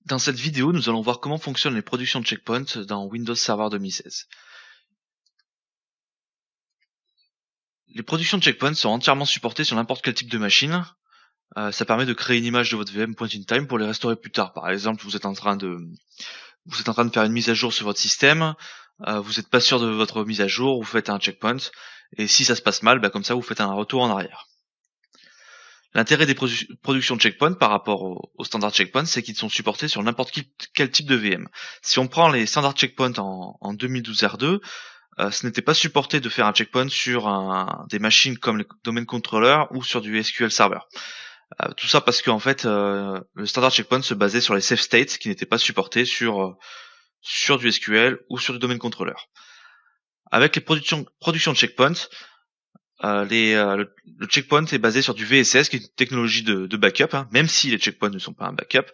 Dans cette vidéo, nous allons voir comment fonctionnent les productions de checkpoints dans Windows Server 2016. Les productions de checkpoints sont entièrement supportées sur n'importe quel type de machine. Ça permet de créer une image de votre VM point in time pour les restaurer plus tard. Par exemple, vous êtes en train de faire une mise à jour sur votre système, vous n'êtes pas sûr de votre mise à jour, vous faites un checkpoint, et si ça se passe mal, comme ça vous faites un retour en arrière. L'intérêt des productions de checkpoints par rapport aux standard checkpoints, c'est qu'ils sont supportés sur n'importe quel type de VM. Si on prend les standard checkpoints en 2012 R2, ce n'était pas supporté de faire un checkpoint sur des machines comme les domain controllers ou sur du SQL Server. Tout ça parce qu'en fait, le standard checkpoint se basait sur les safe states qui n'étaient pas supportés sur du SQL ou sur du domain controller. Avec les productions de checkpoints, le checkpoint est basé sur du VSS, qui est une technologie de backup, même si les checkpoints ne sont pas un backup.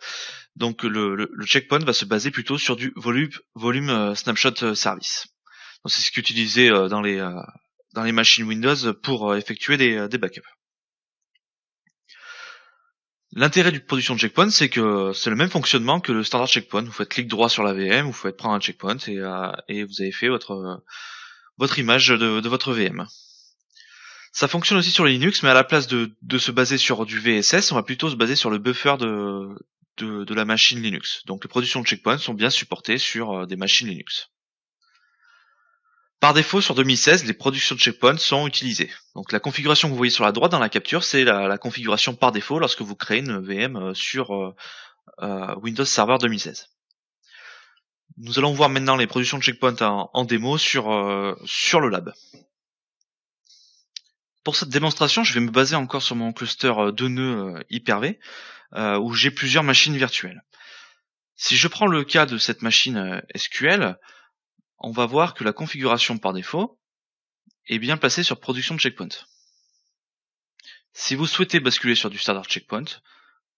Donc le checkpoint va se baser plutôt sur du volume snapshot service. Donc c'est ce qui est utilisé dans les machines Windows pour effectuer des backups. L'intérêt du production de checkpoint, c'est que c'est le même fonctionnement que le standard checkpoint. Vous faites clic droit sur la VM, vous faites prendre un checkpoint et vous avez fait votre image de votre VM. Ça fonctionne aussi sur les Linux, mais à la place de se baser sur du VSS, on va plutôt se baser sur le buffer de la machine Linux. Donc les productions de checkpoint sont bien supportées sur des machines Linux. Par défaut, sur 2016, les productions de checkpoint sont utilisées. Donc la configuration que vous voyez sur la droite dans la capture, c'est la configuration par défaut lorsque vous créez une VM sur Windows Server 2016. Nous allons voir maintenant les productions de checkpoint en démo sur le lab. Pour cette démonstration, je vais me baser encore sur mon cluster 2 nœuds Hyper-V, où j'ai plusieurs machines virtuelles. Si je prends le cas de cette machine SQL, on va voir que la configuration par défaut est bien placée sur production de checkpoint. Si vous souhaitez basculer sur du standard checkpoint,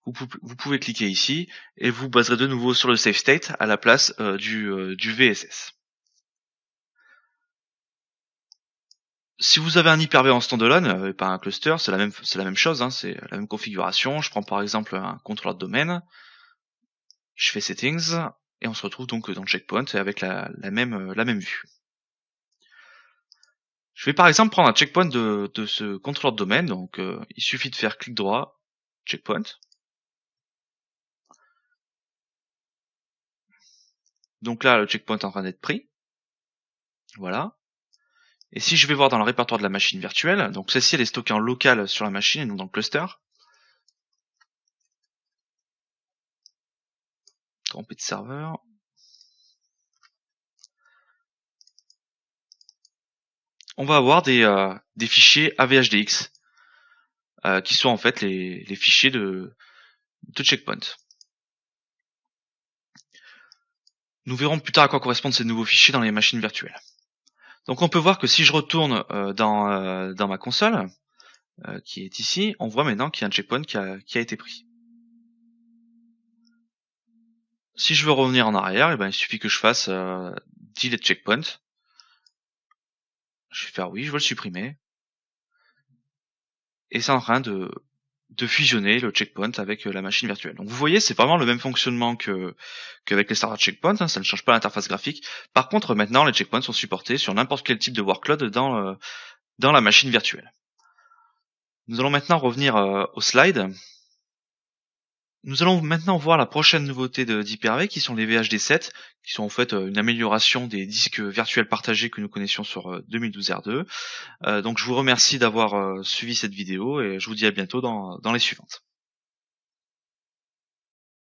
vous pouvez cliquer ici et vous baserez de nouveau sur le safe state à la place du VSS. Si vous avez un Hyper-V en standalone, pas un cluster, c'est la même chose, c'est la même configuration. Je prends par exemple un contrôleur de domaine, je fais settings, et on se retrouve donc dans le checkpoint avec la même vue. Je vais par exemple prendre un checkpoint de ce contrôleur de domaine, donc il suffit de faire clic droit, checkpoint. Donc là, le checkpoint est en train d'être pris. Voilà. Et si je vais voir dans le répertoire de la machine virtuelle, donc celle-ci elle est stockée en local sur la machine et non dans le cluster. Trompé de serveur. On va avoir des fichiers AVHDX qui sont en fait les fichiers de checkpoint. Nous verrons plus tard à quoi correspondent ces nouveaux fichiers dans les machines virtuelles. Donc on peut voir que si je retourne dans ma console, qui est ici, on voit maintenant qu'il y a un checkpoint qui a été pris. Si je veux revenir en arrière, il suffit que je fasse delete checkpoint. Je vais faire oui, je veux le supprimer. Et c'est en train de fusionner le checkpoint avec la machine virtuelle. Donc vous voyez, c'est vraiment le même fonctionnement qu'avec les standard checkpoints, ça ne change pas l'interface graphique. Par contre, maintenant, les checkpoints sont supportés sur n'importe quel type de workload dans la machine virtuelle. Nous allons maintenant revenir au slide. Nous allons maintenant voir la prochaine nouveauté d'Hyper-V qui sont les VHD7, qui sont en fait une amélioration des disques virtuels partagés que nous connaissions sur 2012 R2. Donc je vous remercie d'avoir suivi cette vidéo et je vous dis à bientôt dans les suivantes.